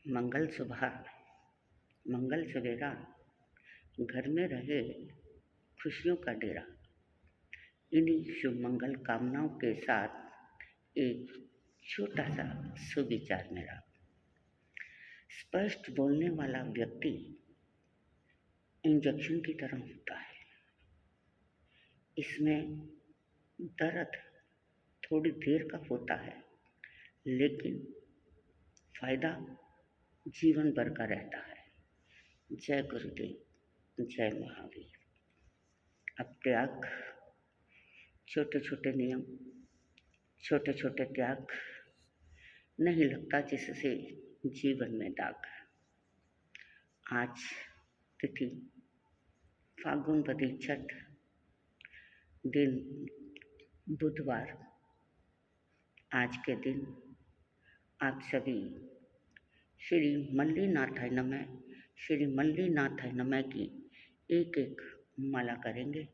मंगल सुबह, मंगल सवेरा, घर में रहे खुशियों का डेरा। इन्हीं शुभ मंगल कामनाओं के साथ एक छोटा सा सुविचार मेरा। स्पष्ट बोलने वाला व्यक्ति इंजेक्शन की तरह होता है। इसमें दर्द थोड़ी देर का होता है, लेकिन फायदा जीवन भर का रहता है। जय गुरुदेव, जय महावीर। अब त्याग, छोटे छोटे नियम, छोटे छोटे त्याग, नहीं लगता जिससे जीवन में दाग। आज तिथि फागुन वदी छठ, दिन बुधवार। आज के दिन आप सभी श्री मल्लीनाथाय नमः, श्री मल्लीनाथाय नमः की एक एक माला करेंगे।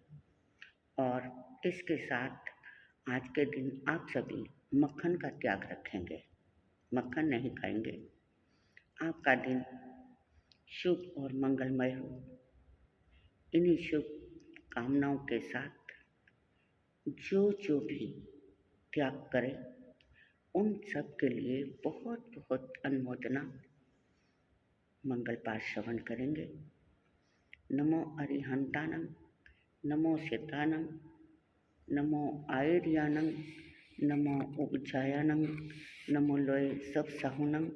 और इसके साथ आज के दिन आप सभी मक्खन का त्याग रखेंगे, मक्खन नहीं खाएंगे। आपका दिन शुभ और मंगलमय हो। इन्हीं शुभ कामनाओं के साथ जो भी त्याग करें, उन सब के लिए बहुत बहुत अनुमोदना। मंगल पाठ श्रवण करेंगे। नमो अरिहंतानं, नमो सिद्धानं, नमो आयर्यानं, नमो उपजायानं, नमो लोय सब साहुनं,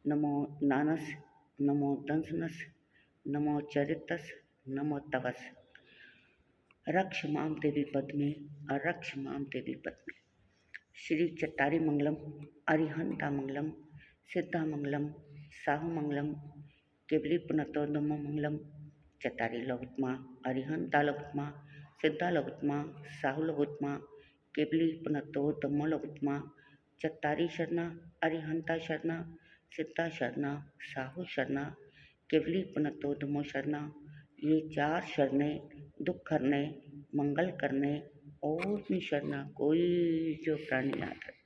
नमो नानस, नमो दंसनस, नमो चरितस, नमो तवस। रक्ष माम देवी पद्मे, अरक्ष माम देवी पद्मे। श्री चट्टारी मंगलम, अरिहंता मंगलम, सिद्धा मंगलम, साहु मंगलम, केवली पुनतो नमो मंगलम। चट्टारी लोकोत्मा, अरिहंता लोकोत्मा, सिद्धा लोकोत्मा, साहु लोकोत्मा, केवली पुनतो धम्मो लोकोत्मा। चट्टारी शरणा, अरिहंता शरणा, सिद्धा शरणा, साहु शरणा, केवली पुनतो धम्मो शरणा। ये 4 शरणें दुख करने, मंगल करने और भी शरणा कोई जो प्राणी याद रखे।